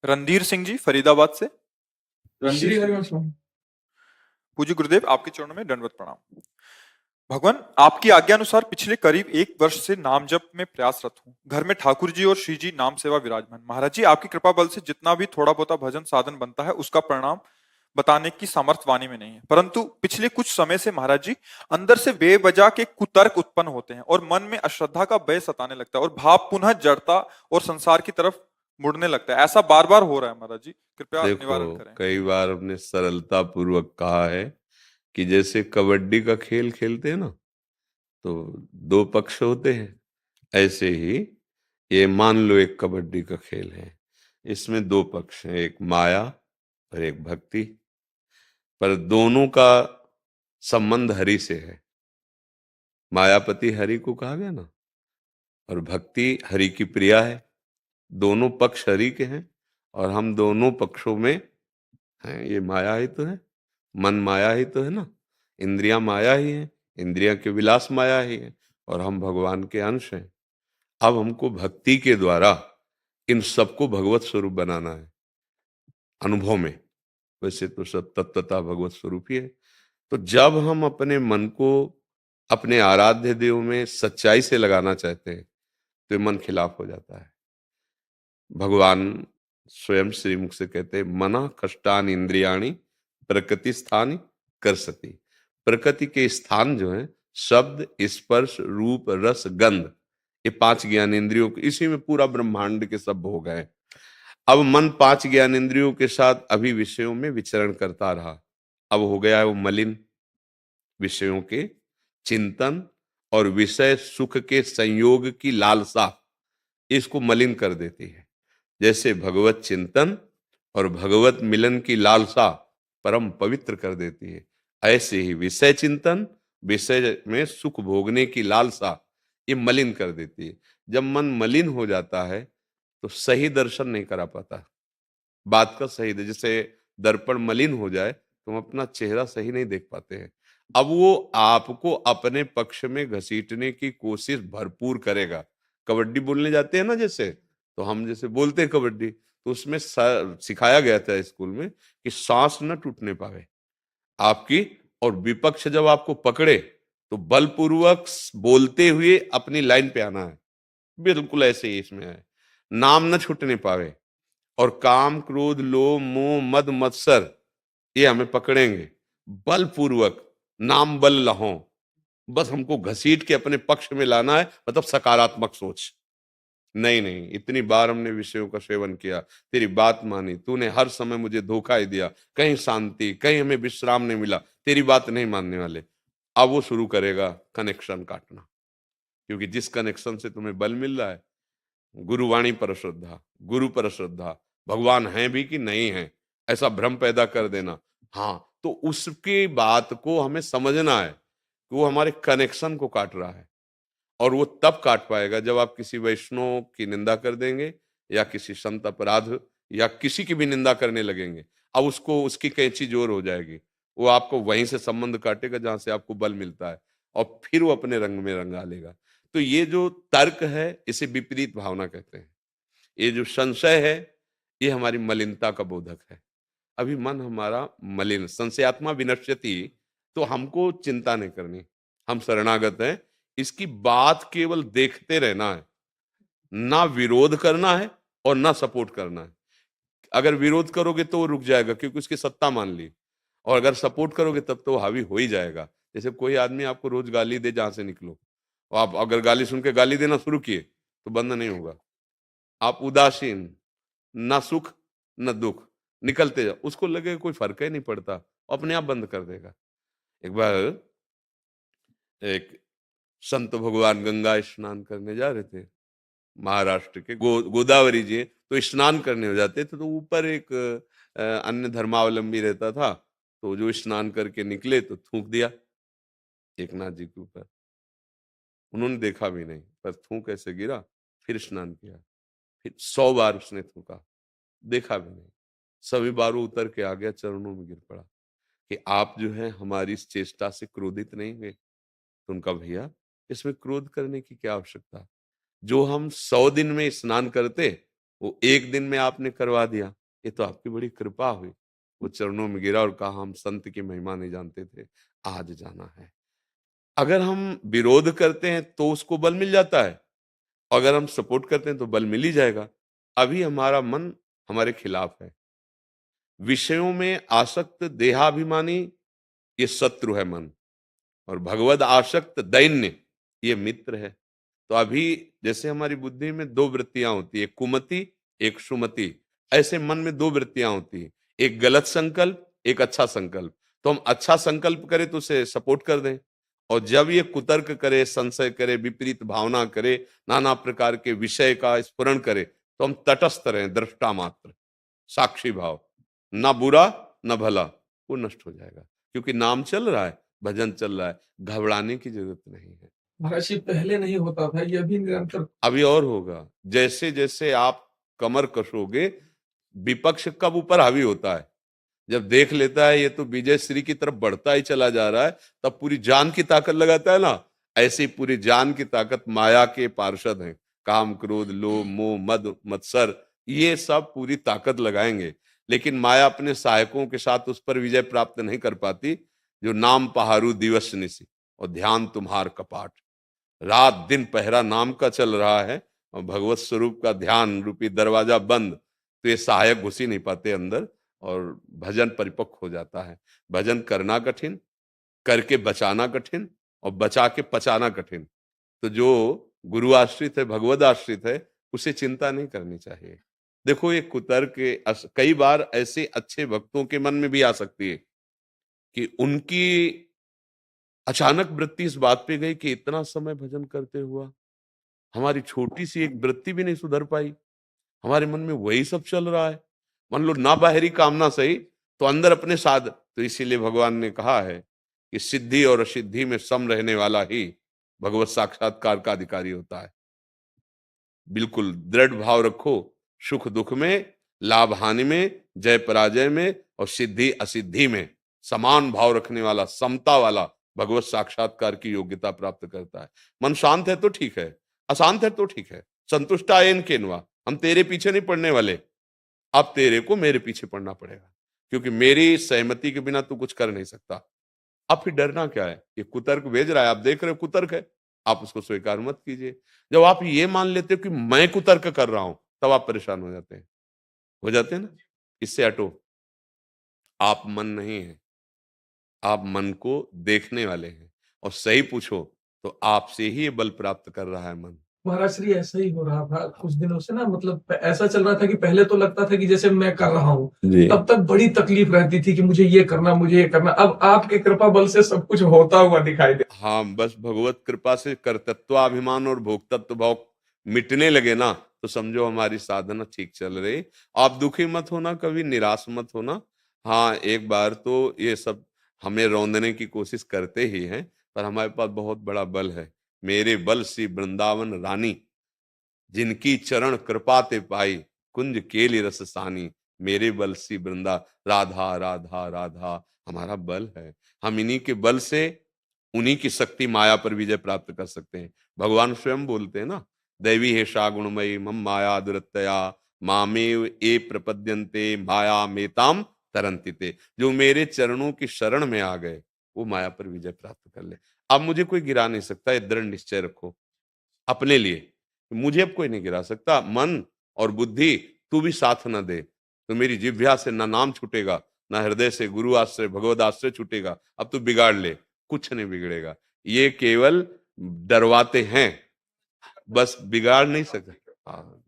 रणधीर सिंह जी फरीदाबाद से। रणधीर हरिवंश। पूज्य गुरुदेव, आपके चरणों में दंडवत प्रणाम। भगवान, आपकी आज्ञा अनुसार पिछले करीब 1 वर्ष से नाम जप में प्रयासरत हूँ। घर में ठाकुर जी और श्री जी नाम सेवा विराजमान। महाराज जी, आपकी कृपा बल से जितना भी थोड़ा बहुत भजन साधन बनता है उसका परिणाम बताने की सामर्थ्य वाणी में नहीं है, परंतु पिछले कुछ समय से महाराज जी अंदर से बेवजह के कुतर्क उत्पन्न होते हैं और मन में अश्रद्धा का भय सताने लगता है और भाव पुनः जड़ता और संसार की तरफ मुड़ने लगता है। ऐसा बार बार हो रहा है महाराज जी, कृपया देखो, निवारण करें। कई बार हमने सरलता पूर्वक कहा है कि जैसे कबड्डी का खेल खेलते हैं ना, तो दो पक्ष होते हैं। ऐसे ही ये मान लो एक कबड्डी का खेल है, इसमें दो पक्ष हैं, एक माया और एक भक्ति। पर दोनों का संबंध हरि से है। मायापति हरि को कहा गया ना, और भक्ति हरि की प्रिया है। दोनों पक्ष हरि के हैं और हम दोनों पक्षों में हैं। ये माया ही तो है, मन माया ही तो है ना, इंद्रियां माया ही है, इंद्रियां के विलास माया ही है, और हम भगवान के अंश हैं। अब हमको भक्ति के द्वारा इन सबको भगवत स्वरूप बनाना है अनुभव में। वैसे तो सब तत्वतः भगवत स्वरूप ही है। तो जब हम अपने मन को अपने आराध्य देव में सच्चाई से लगाना चाहते हैं तो मन खिलाफ हो जाता है। भगवान स्वयं श्रीमुख से कहते हैं, मना कष्टान इंद्रियाणी प्रकृति स्थान कर सती। प्रकृति के स्थान जो है शब्द, स्पर्श, रूप, रस, गंध, ये 5 ज्ञानेंद्रियों के, इसी में पूरा ब्रह्मांड के सब हो गए। अब मन 5 ज्ञानेंद्रियों के साथ अभी विषयों में विचरण करता रहा। अब हो गया है वो मलिन। विषयों के चिंतन और विषय सुख के संयोग की लालसा इसको मलिन कर देती है। जैसे भगवत चिंतन और भगवत मिलन की लालसा परम पवित्र कर देती है, ऐसे ही विषय चिंतन, विषय में सुख भोगने की लालसा ये मलिन कर देती है। जब मन मलिन हो जाता है तो सही दर्शन नहीं करा पाता। बात का सही है, जैसे दर्पण मलिन हो जाए तो हम अपना चेहरा सही नहीं देख पाते हैं। अब वो आपको अपने पक्ष में घसीटने की कोशिश भरपूर करेगा। कबड्डी बोलने जाते हैं ना, जैसे तो हम जैसे बोलते हैं कबड्डी, तो उसमें सिखाया गया था स्कूल में कि सांस न टूटने पावे आपकी, और विपक्ष जब आपको पकड़े तो बलपूर्वक बोलते हुए अपनी लाइन पे आना है। बिल्कुल ऐसे ही इसमें है, नाम न छूटने पावे। और काम, क्रोध, लोभ, मोह, मद, मत्सर ये हमें पकड़ेंगे बलपूर्वक। नाम बल लहो, बस हमको घसीट के अपने पक्ष में लाना है, मतलब सकारात्मक सोच। नहीं नहीं, इतनी बार हमने विषयों का सेवन किया, तेरी बात मानी, तूने हर समय मुझे धोखा ही दिया, कहीं शांति, कहीं हमें विश्राम नहीं मिला, तेरी बात नहीं मानने वाले। अब वो शुरू करेगा कनेक्शन काटना, क्योंकि जिस कनेक्शन से तुम्हें बल मिल रहा है, गुरुवाणी पर श्रद्धा, गुरु पर श्रद्धा, भगवान है भी कि नहीं है, ऐसा भ्रम पैदा कर देना। हाँ, तो उसकी बात को हमें समझना है कि वो हमारे कनेक्शन को काट रहा है। और वो तब काट पाएगा जब आप किसी वैष्णव की निंदा कर देंगे, या किसी संत अपराध, या किसी की भी निंदा करने लगेंगे। अब उसको उसकी कैंची जोर हो जाएगी, वो आपको वहीं से संबंध काटेगा जहां से आपको बल मिलता है, और फिर वो अपने रंग में रंगा लेगा। तो ये जो तर्क है इसे विपरीत भावना कहते हैं। ये जो संशय है ये हमारी मलिनता का बोधक है। अभी मन हमारा मलिन, संशयात्मा विनश्यति, तो हमको चिंता नहीं करनी, हम शरणागत हैं। इसकी बात केवल देखते रहना है, ना विरोध करना है और ना सपोर्ट करना है। अगर विरोध करोगे तो वो रुक जाएगा क्योंकि उसकी सत्ता मान ली, और अगर सपोर्ट करोगे तब तो वो हावी हो ही जाएगा। जैसे कोई आदमी आपको रोज गाली दे जहां से निकलो, और आप अगर गाली सुन के गाली देना शुरू किए तो बंद नहीं होगा। आप उदासीन, ना सुख न दुख, निकलते जाओ, उसको लगेगा कोई फर्क ही नहीं पड़ता, अपने आप बंद कर देगा। एक बार एक संत भगवान गंगा स्नान करने जा रहे थे, महाराष्ट्र के गोदावरी जी हैं, तो स्नान करने हो जाते थे, तो ऊपर एक अन्य धर्मावलंबी रहता था, तो जो स्नान करके निकले तो थूक दिया एक नाथ जी के ऊपर। उन्होंने देखा भी नहीं, पर थूक ऐसे गिरा, फिर स्नान किया, फिर 100 बार उसने थूका, देखा भी नहीं। सभी बारों उतर के आ गया, चरणों में गिर पड़ा कि आप जो है हमारी इस चेष्टा से क्रोधित नहीं हुए। तो उनका, भैया इसमें क्रोध करने की क्या आवश्यकता, जो हम 100 दिन में स्नान करते वो एक दिन में आपने करवा दिया, ये तो आपकी बड़ी कृपा हुई। वो चरणों में गिरा और कहा हम संत की महिमा नहीं जानते थे, आज जाना है। अगर हम विरोध करते हैं तो उसको बल मिल जाता है, अगर हम सपोर्ट करते हैं तो बल मिल ही जाएगा। अभी हमारा मन हमारे खिलाफ है, विषयों में आसक्त देहाभिमानी ये शत्रु है मन, और भगवद आसक्त दैन्य ये मित्र है। तो अभी जैसे हमारी बुद्धि में दो वृत्तियां होती है, कुमति एक सुमति, ऐसे मन में दो वृत्तियां होती है, एक गलत संकल्प एक अच्छा संकल्प। तो हम अच्छा संकल्प करें तो उसे सपोर्ट कर दें, और जब ये कुतर्क करे, संशय करे, विपरीत भावना करे, नाना प्रकार के विषय का स्फुरण करे, तो हम तटस्थ रहें, दृष्टा मात्र, साक्षी भाव, ना बुरा ना भला, वो नष्ट हो जाएगा। क्योंकि नाम चल रहा है, भजन चल रहा है, घबराने की जरूरत नहीं है। महाराज जी पहले नहीं होता था, ये अभी निरंतर अभी और होगा। जैसे जैसे आप कमर कसोगे, विपक्ष कब ऊपर हावी होता है, जब देख लेता है ये तो विजय श्री की तरफ बढ़ता ही चला जा रहा है, तब पूरी जान की ताकत लगाता है ना। ऐसे ही पूरी जान की ताकत माया के पार्षद हैं, काम क्रोध लोभ मोह मद मत्सर, ये सब पूरी ताकत लगाएंगे। लेकिन माया अपने सहायकों के साथ उस पर विजय प्राप्त नहीं कर पाती। जो नाम पहारू दिवस निसी और ध्यान तुम्हार कपाट, रात दिन पहरा नाम का चल रहा है और भगवत स्वरूप का ध्यान रूपी दरवाजा बंद, तो ये सहायक घुस ही नहीं पाते अंदर, और भजन परिपक्व हो जाता है। भजन करना कठिन, करके बचाना कठिन, और बचा के पचाना कठिन। तो जो गुरु आश्रित है, भगवद आश्रित है, उसे चिंता नहीं करनी चाहिए। देखो ये कुतर्क कई बार ऐसे अच्छे भक्तों के मन में भी आ सकती है कि उनकी अचानक वृत्ति इस बात पे गई कि इतना समय भजन करते हुआ हमारी छोटी सी एक वृत्ति भी नहीं सुधर पाई, हमारे मन में वही सब चल रहा है। मान लो ना बाहरी कामना सही, तो अंदर अपने साध। तो इसीलिए भगवान ने कहा है कि सिद्धि और असिद्धि में सम रहने वाला ही भगवत साक्षात्कार का अधिकारी होता है। बिल्कुल दृढ़ भाव रखो, सुख दुख में, लाभ हानि में, जय पराजय में और सिद्धि असिद्धि में समान भाव रखने वाला, समता वाला भगवत साक्षात्कार की योग्यता प्राप्त करता है। मन शांत है तो ठीक है, अशांत है तो ठीक है। संतुष्टायन केनवा, हम तेरे पीछे नहीं पड़ने वाले, अब तेरे को मेरे पीछे पड़ना पड़ेगा, क्योंकि मेरी सहमति के बिना तू कुछ कर नहीं सकता। अब फिर डरना क्या है, ये कुतर्क भेज रहा है, आप देख रहे हो कुतर्क है, आप उसको स्वीकार मत कीजिए। जब आप ये मान लेते हो कि मैं कुतर्क कर रहा हूं, तब आप परेशान हो जाते हैं ना। इससे हटो, आप मन नहीं है, आप मन को देखने वाले हैं, और सही पूछो तो आपसे ही ये बल प्राप्त कर रहा है मन। महाराज श्री ऐसा ही हो रहा था कुछ दिनों से ना, मतलब ऐसा चल रहा था कि पहले तो लगता था कि जैसे मैं कर रहा हूँ, तब तक बड़ी तकलीफ रहती थी कि मुझे ये करना मुझे ये करना। अब आपके कृपा बल से सब कुछ होता हुआ दिखाई दे। हाँ, बस भगवत कृपा से कर्तृत्वाभिमान और भोक्तत्व भाव मिटने लगे ना, तो समझो हमारी साधना ठीक चल रही। आप दुखी मत होना, कभी निराश मत होना। हाँ, एक बार तो ये सब हमें रौंदने की कोशिश करते ही हैं, पर हमारे पास बहुत बड़ा बल है। मेरे बल सी वृंदावन रानी, जिनकी चरण कृपा ते पाई, कुंज केली रस सानी। मेरे बल सी वृंदा, राधा राधा राधा हमारा बल है। हम इन्हीं के बल से, उन्हीं की शक्ति माया पर विजय प्राप्त कर सकते हैं। भगवान स्वयं बोलते हैं ना, दैवी हेषा गुणमयी मम माया दुरत्यया मामेव ए प्रपद्यन्ते माया मेताम तरंतिते। जो मेरे चरणों की शरण में आ गए, वो माया पर विजय प्राप्त कर ले। अब मुझे कोई गिरा नहीं सकता, ये दृढ़ निश्चय रखो अपने लिए। मुझे अब कोई नहीं गिरा सकता। मन और बुद्धि तू भी साथ न दे, तो मेरी जिह्वा से ना नाम छूटेगा, ना हृदय से गुरु आश्रय भगवद आश्रय छूटेगा। अब तू बिगाड़ ले, कुछ नहीं बिगड़ेगा। ये केवल डरवाते हैं, बस बिगाड़ नहीं सकते। हाँ।